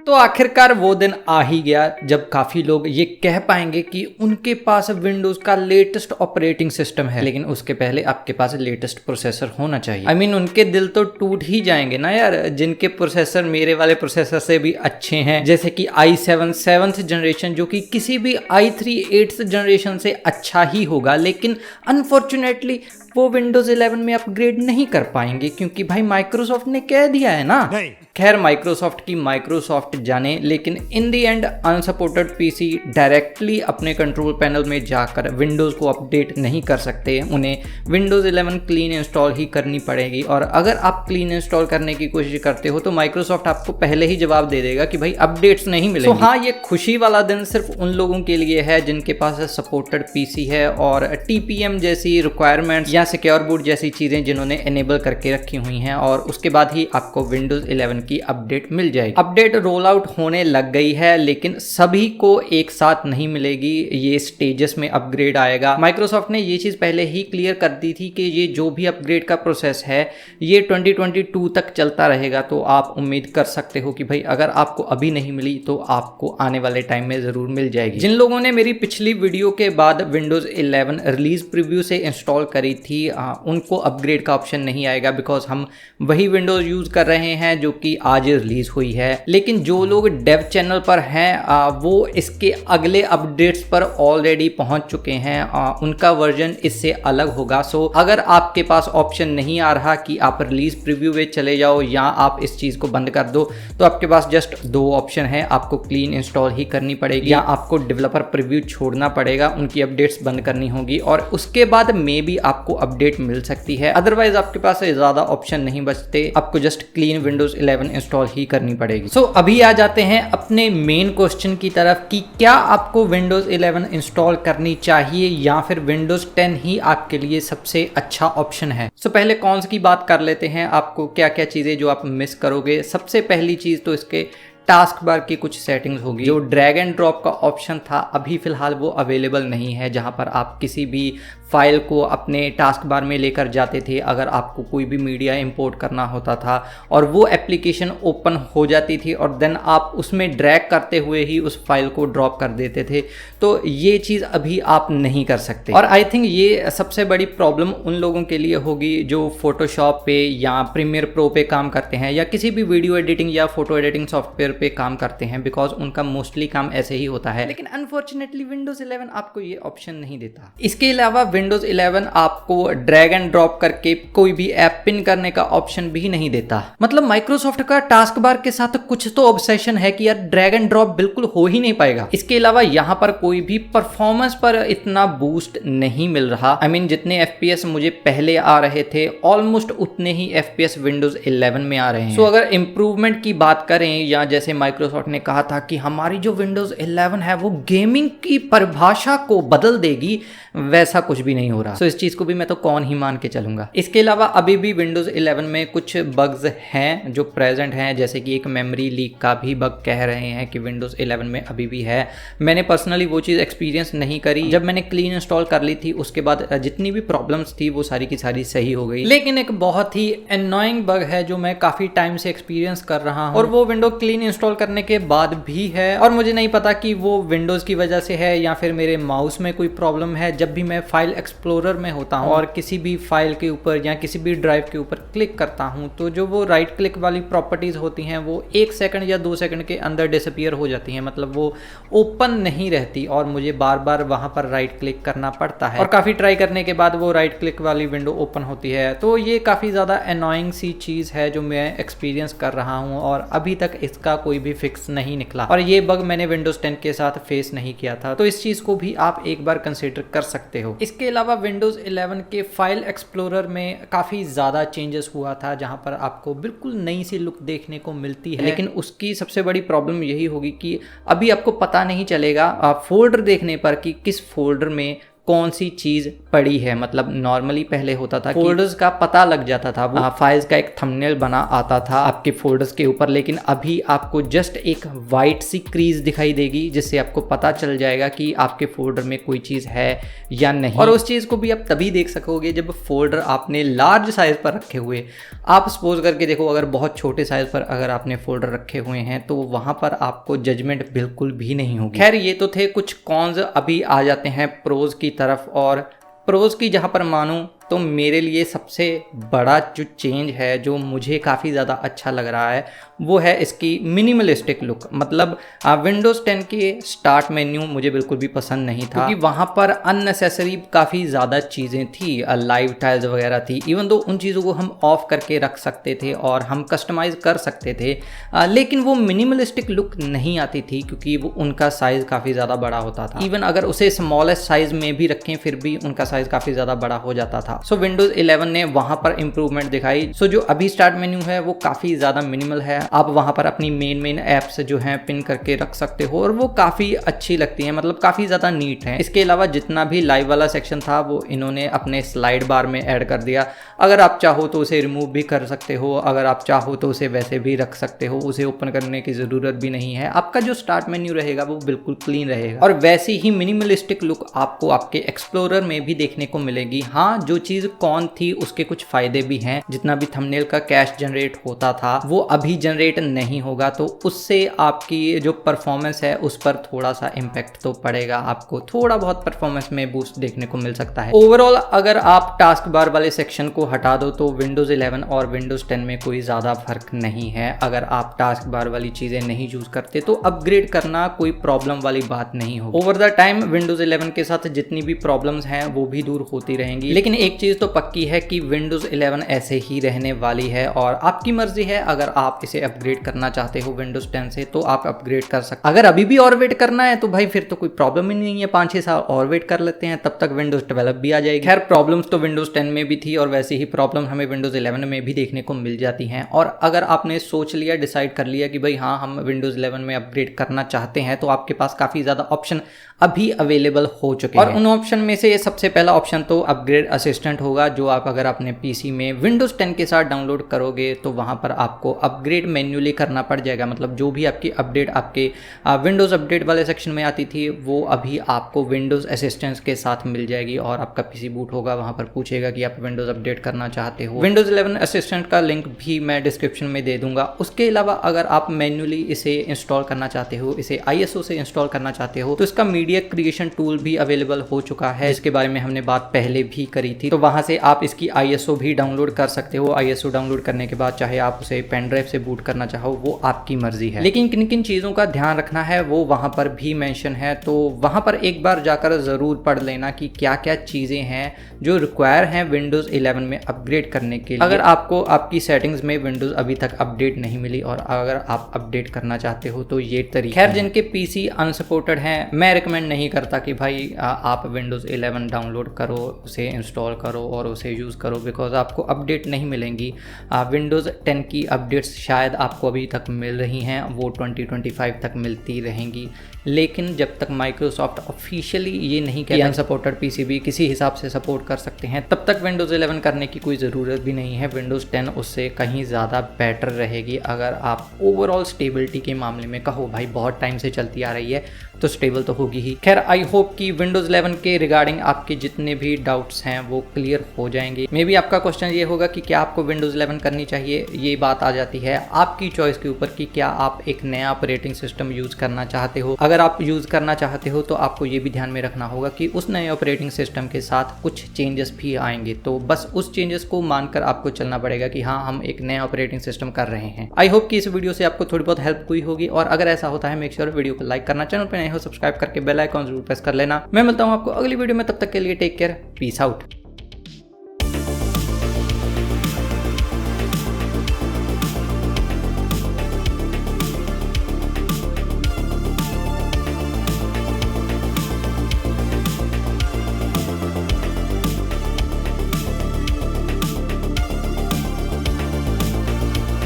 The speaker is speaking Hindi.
तो आखिरकार वो दिन आ ही गया जब काफ़ी लोग ये कह पाएंगे कि उनके पास विंडोज़ का लेटेस्ट ऑपरेटिंग सिस्टम है, लेकिन उसके पहले आपके पास लेटेस्ट प्रोसेसर होना चाहिए। I mean, उनके दिल तो टूट ही जाएंगे ना यार, जिनके प्रोसेसर मेरे वाले प्रोसेसर से भी अच्छे हैं, जैसे कि i7 7th जनरेशन, जो कि किसी भी i3 8th जनरेशन से अच्छा ही होगा, लेकिन अनफॉर्चुनेटली वो विंडोज़ 11 में अपग्रेड नहीं कर पाएंगे क्योंकि भाई माइक्रोसॉफ्ट ने कह दिया है ना। खैर माइक्रोसॉफ्ट की माइक्रोसॉफ्ट जाने, लेकिन इन दी एंड अनसपोर्टेड पीसी डायरेक्टली अपने कंट्रोल पैनल में जाकर विंडोज़ को अपडेट नहीं कर सकते, उन्हें विंडोज़ 11 क्लीन इंस्टॉल ही करनी पड़ेगी। और अगर आप क्लीन इंस्टॉल करने की कोशिश करते हो तो माइक्रोसॉफ्ट आपको पहले ही जवाब दे देगा कि भाई अपडेट्स नहीं मिलेंगे। तो हाँ, ये खुशी वाला दिन सिर्फ उन लोगों के लिए है जिनके पास सपोर्टेड पीसी है और TPM जैसी रिक्वायरमेंट्स या सिक्योर बूट जैसी चीज़ें जिन्होंने एनेबल करके रखी हुई हैं, और उसके बाद ही आपको विंडोज़ 11 की अपडेट मिल जाएगी। अपडेट रोल आउट होने लग गई है, लेकिन सभी को एक साथ नहीं मिलेगी, ये स्टेजेस में अपग्रेड आएगा। माइक्रोसॉफ्ट ने ये चीज़ पहले ही क्लियर कर दी थी कि ये जो भी अपग्रेड का प्रोसेस है ये 2022 तक चलता रहेगा। तो आप उम्मीद कर सकते हो कि भाई अगर आपको अभी नहीं मिली तो आपको आने वाले टाइम में ज़रूर मिल जाएगी। जिन लोगों ने मेरी पिछली वीडियो के बाद विंडोज़ 11 रिलीज प्रीव्यू से इंस्टॉल करी थी, उनको अपग्रेड का ऑप्शन नहीं आएगा, बिकॉज हम वही विंडोज़ यूज़ कर रहे हैं जो कि आज रिलीज हुई है। लेकिन जो लोग डेव चैनल पर हैं वो इसके अगले अपडेट्स पर ऑलरेडी पहुंच चुके हैं, उनका वर्जन इससे अलग होगा। सो अगर आपके पास ऑप्शन नहीं आ रहा कि आप रिलीज प्रीव्यू में चले जाओ या आप इस चीज़ को बंद कर दो, तो आपके पास जस्ट दो ऑप्शन है, आपको क्लीन इंस्टॉल ही करनी पड़ेगी या आपको डेवलपर प्रीव्यू छोड़ना पड़ेगा, उनकी अपडेट्स बंद करनी होगी और उसके बाद मे बी आपको अपडेट मिल सकती है। अदरवाइज आपके पास ज़्यादा ऑप्शन नहीं बचते, आपको जस्ट क्लीन विंडोज़ 11 इंस्टॉल ही करनी पड़ेगी। सो अभी आ जाते हैं अपने मेन क्वेश्चन की तरफ कि क्या आपको विंडोज़ 11 इंस्टॉल करनी चाहिए या फिर विंडोज़ 10 ही आपके लिए सबसे अच्छा ऑप्शन है। सो पहले कॉन्स की बात कर लेते हैं, आपको क्या क्या चीज़ें जो आप मिस करोगे। सबसे पहली चीज़ तो इसके टास्क बार की कुछ सेटिंग्स होगी। जो ड्रैग एंड ड्रॉप का ऑप्शन था अभी फिलहाल वो अवेलेबल नहीं है, जहां पर आप किसी भी फाइल को अपने टास्क बार में लेकर जाते थे अगर आपको कोई भी मीडिया इंपोर्ट करना होता था, और वो एप्लीकेशन ओपन हो जाती थी और देन आप उसमें ड्रैग करते हुए ही उस फाइल को ड्रॉप कर देते थे। तो ये चीज़ अभी आप नहीं कर सकते, और आई थिंक ये सबसे बड़ी प्रॉब्लम उन लोगों के लिए होगी जो फोटोशॉप पे या प्रीमियर प्रो पे काम करते हैं या किसी भी वीडियो एडिटिंग या फोटो एडिटिंग सॉफ्टवेयर पे काम करते हैं, बिकॉज उनका मोस्टली काम ऐसे ही होता है। लेकिन अनफॉर्चुनेटली विंडोज़ 11 आपको ये ऑप्शन नहीं देता। इसके अलावा विंडोज़ 11 आपको ड्रैग एंड ड्रॉप करके कोई भी ऐप पिन करने का ऑप्शन भी नहीं देता। मतलब माइक्रोसॉफ्ट का टास्क बार के साथ कुछ तो ऑब्सेशन है कि यार ड्रैग एंड ड्रॉप बिल्कुल हो ही नहीं पाएगा। इसके अलावा यहाँ पर कोई भी परफॉर्मेंस पर इतना बूस्ट नहीं मिल रहा। आई मीन जितने FPS मुझे पहले आ रहे थे ऑलमोस्ट उतने ही FPS विंडोज़ 11 में आ रहे हैं। सो अगर इंप्रूवमेंट की बात करें, या जैसे माइक्रोसॉफ्ट ने कहा था कि हमारी जो विंडोज़ 11 है वो गेमिंग की परिभाषा को बदल देगी, वैसा कुछ भी नहीं हो रहा। सो इस चीज़ को भी मैं तो कौन ही मान के चलूंगा। इसके अलावा अभी भी विंडोज़ 11 में कुछ बग्स हैं जो प्रेजेंट हैं, जैसे कि एक मेमोरी लीक का भी बग कह रहे हैं कि विंडोज़ 11 में अभी भी है। मैंने पर्सनली वो चीज़ एक्सपीरियंस नहीं करी। जब मैंने क्लीन इंस्टॉल कर ली थी उसके बाद जितनी भी प्रॉब्लम्स थी वो सारी की सारी सही हो गई। लेकिन एक बहुत ही एनोइंग बग है जो मैं काफ़ी टाइम से एक्सपीरियंस कर रहा हूँ, और वो विंडो क्लीन इंस्टॉल करने के बाद भी है, और मुझे नहीं पता कि वो विंडोज़ की वजह से है या फिर मेरे माउस में कोई प्रॉब्लम है। जब भी मैं फाइल एक्सप्लोरर में होता हूँ और किसी भी फाइल के ऊपर या किसी भी ड्राइव के ऊपर क्लिक करता हूँ, तो जो वो राइट क्लिक वाली प्रॉपर्टीज़ होती हैं वो 1 सेकंड या 2 सेकंड के अंदर डिसअपीयर हो जाती हैं, मतलब वो ओपन नहीं रहती और मुझे बार बार वहाँ पर राइट क्लिक करना पड़ता है, और काफ़ी ट्राई करने के बाद वो राइट क्लिक वाली विंडो ओपन होती है। तो ये काफ़ी ज़्यादा एनोइंग सी चीज़ है जो मैं एक्सपीरियंस कर रहा हूँ, और अभी तक इसका कोई भी फिक्स नहीं निकला, और ये बग मैंने विंडोज़ 10 के साथ फेस नहीं किया था। तो इस चीज़ को भी आप एक बार कंसिडर कर सकते हो। इसके अलावा विंडोज़ 11 के फाइल एक्सप्लोरर में काफ़ी ज़्यादा चेंजेस हुआ था, जहां पर आपको बिल्कुल नई सी लुक देखने को मिलती है। लेकिन उसकी सबसे बड़ी प्रॉब्लम यही होगी कि अभी आपको पता नहीं चलेगा फोल्डर देखने पर कि किस फोल्डर में कौन सी चीज़ पड़ी है। मतलब नॉर्मली पहले होता था फोल्डर्स का पता लग जाता था, वो फाइल्स का एक थंबनेल बना आता था आपके फोल्डर्स के ऊपर, लेकिन अभी आपको जस्ट एक वाइट सी क्रीज दिखाई देगी जिससे आपको पता चल जाएगा कि आपके फोल्डर में कोई चीज़ है या नहीं। और उस चीज़ को भी आप तभी देख सकोगे जब फोल्डर आपने लार्ज साइज पर रखे हुए। आप सपोज करके देखो, अगर बहुत छोटे साइज पर अगर आपने फोल्डर रखे हुए हैं तो वहाँ पर आपको जजमेंट बिल्कुल भी नहीं होगी। खैर ये तो थे कुछ कॉन्स, अभी आ जाते हैं प्रोज की तरफ। और प्रोज की जहाँ पर मानूं तो मेरे लिए सबसे बड़ा जो चेंज है, जो मुझे काफ़ी ज़्यादा अच्छा लग रहा है, वो है इसकी मिनिमलिस्टिक लुक। मतलब विंडोज़ 10 के स्टार्ट मेन्यू मुझे बिल्कुल भी पसंद नहीं था, क्योंकि वहाँ पर अननेसेसरी काफ़ी ज़्यादा चीज़ें थी, लाइव टाइल्स वगैरह थी। इवन दो उन चीज़ों को हम ऑफ करके रख सकते थे और हम कस्टमाइज़ कर सकते थे, लेकिन वो मिनिमलिस्टिक लुक नहीं आती थी क्योंकि वो उनका साइज़ काफ़ी ज़्यादा बड़ा होता था। इवन अगर उसे स्मॉलेस्ट साइज़ में भी रखें फिर भी उनका साइज़ काफ़ी ज़्यादा बड़ा हो जाता था। सो विंडोज 11 ने वहां पर इंप्रूवमेंट दिखाई। सो जो अभी स्टार्ट मेन्यू है वो काफी ज्यादा मिनिमल है। आप वहां पर अपनी मेन एप्स जो हैं पिन करके रख सकते हो और वो काफी अच्छी लगती है, मतलब काफी ज्यादा नीट है। इसके अलावा जितना भी लाइव वाला सेक्शन था वो इन्होंने अपने स्लाइड बार में ऐड कर दिया। अगर आप चाहो तो उसे रिमूव भी कर सकते हो, अगर आप चाहो तो उसे वैसे भी रख सकते हो, उसे ओपन करने की जरूरत भी नहीं है। आपका जो स्टार्ट मेन्यू रहेगा वो बिल्कुल क्लीन रहेगा और वैसी ही मिनिमलिस्टिक लुक आपको आपके एक्सप्लोरर में भी देखने को मिलेगी। हाँ, जो चीज कौन थी उसके कुछ फायदे भी हैं। जितना भी थंबनेल का कैश जनरेट होता था वो अभी जनरेट नहीं होगा, तो उससे आपकी जो परफॉर्मेंस है उस पर थोड़ा सा इम्पैक्ट तो पड़ेगा। आपको थोड़ा बहुत परफॉर्मेंस में बूस्ट देखने को मिल सकता है। ओवरऑल अगर आप टास्क बार वाले सेक्शन को हटा दो तो विंडोज 11 और विंडोज 10 में कोई ज्यादा फर्क नहीं है। अगर आप टास्क बार वाली चीजें नहीं यूज करते तो अपग्रेड करना कोई प्रॉब्लम वाली बात नहीं होगी। ओवर द टाइम विंडोज 11 के साथ जितनी भी प्रॉब्लम्स हैं वो भी दूर होती रहेंगी, लेकिन एक चीज तो पक्की है कि विंडोज 11 ऐसे ही रहने वाली है और आपकी मर्जी है। अगर आप इसे अपग्रेड करना चाहते हो विंडोज 10 से तो आप अपग्रेड कर सकते। अगर अभी भी और वेट करना है तो भाई फिर तो कोई प्रॉब्लम ही नहीं है, 5-6 साल और वेट कर लेते हैं, तब तक विंडोज 12 भी आ जाएगी। खैर प्रॉब्लम्स तो विंडोज 10 में भी थी और वैसे ही प्रॉब्लम हमें विंडोज 11 में भी देखने को मिल जाती हैं। और अगर आपने सोच लिया, डिसाइड कर लिया कि भाई हाँ हम विंडोज 11 में अपग्रेड करना चाहते हैं, तो आपके पास काफी ज्यादा ऑप्शन अभी अवेलेबल हो चुके हैं। और उन ऑप्शन में से सबसे पहला ऑप्शन तो अपग्रेड असिस्टेंट होगा, जो आप अगर अपने पीसी में विंडोज 10 के साथ डाउनलोड करोगे तो वहां पर आपको अपग्रेड मैन्युअली करना पड़ जाएगा। मतलब जो भी आपकी अपडेट आपके विंडोज अपडेट वाले सेक्शन में आती थी वो अभी आपको विंडोज असिस्टेंट के साथ मिल जाएगी और आपका पीसी बूट होगा, वहां पर पूछेगा कि आप विंडोज अपडेट करना चाहते हो। विंडोज 11 असिस्टेंट का लिंक भी मैं डिस्क्रिप्शन में दे दूंगा। उसके अलावा अगर आप मैन्युअली इसे इंस्टॉल करना चाहते हो, इसे ISO से इंस्टॉल करना चाहते हो, तो इसका मीडिया क्रिएशन टूल भी अवेलेबल हो चुका है, जिसके बारे में हमने बात पहले भी करी थी। तो वहां से आप इसकी ISO भी डाउनलोड कर सकते हो। ISO डाउनलोड करने के बाद चाहे आप उसे पेन ड्राइव से बूट करना चाहो वो आपकी मर्जी है, लेकिन किन किन चीज़ों का ध्यान रखना है वो वहां पर भी मेंशन है। तो वहां पर एक बार जाकर ज़रूर पढ़ लेना कि क्या क्या चीज़ें हैं जो रिक्वायर हैं विंडोज़ 11 में अपग्रेड करने के लिए। अगर आपको आपकी सेटिंग्स में विंडोज़ अभी तक अपडेट नहीं मिली और अगर आप अपडेट करना चाहते हो तो ये तरीका। खैर जिनके PC अनसपोर्टेड हैं मैं रिकमेंड नहीं करता कि भाई आप विंडोज़ 11 डाउनलोड करो, उसे इंस्टॉल करो और उसे यूज़ करो, बिकॉज आपको अपडेट नहीं मिलेंगी। विंडोज़ 10 की अपडेट्स शायद आपको अभी तक मिल रही हैं, वो 2025 तक मिलती रहेंगी, लेकिन जब तक माइक्रोसॉफ्ट ऑफिशियली ये नहीं कहता अनसपोर्टेड PC भी किसी हिसाब से सपोर्ट कर सकते हैं, तब तक विंडोज़ 11 करने की कोई ज़रूरत भी नहीं है। विंडोज़ 10 उससे कहीं ज़्यादा बेटर रहेगी। अगर आप ओवरऑल स्टेबिलिटी के मामले में कहो भाई बहुत टाइम से चलती आ रही है तो स्टेबल तो होगी ही। खैर आई होप कि विंडोज़ 11 के रिगार्डिंग आपके जितने भी डाउट्स हैं वो क्लियर हो जाएंगे। मे बी आपका क्वेश्चन ये होगा कि क्या आपको विंडोज़ 11 करनी चाहिए। ये बात आ जाती है आपकी चॉइस के ऊपर कि क्या आप एक नया ऑपरेटिंग सिस्टम यूज़ करना चाहते हो। अगर आप यूज़ करना चाहते हो तो आपको ये भी ध्यान में रखना होगा कि उस नए ऑपरेटिंग सिस्टम के साथ कुछ चेंजेस भी आएंगे, तो बस उस चेंजेस को मानकर आपको चलना पड़ेगा कि हाँ हम एक नया ऑपरेटिंग सिस्टम कर रहे हैं। आई होप कि इस वीडियो से आपको थोड़ी बहुत हेल्प हुई होगी, और अगर ऐसा होता है मेक श्योर वीडियो को लाइक करना, चैनल पर नए हो सब्सक्राइब करके बेल आइकॉन जरूर प्रेस कर लेना। मैं मिलता हूँ आपको अगली वीडियो में, तब तक के लिए टेक केयर, पीस आउट।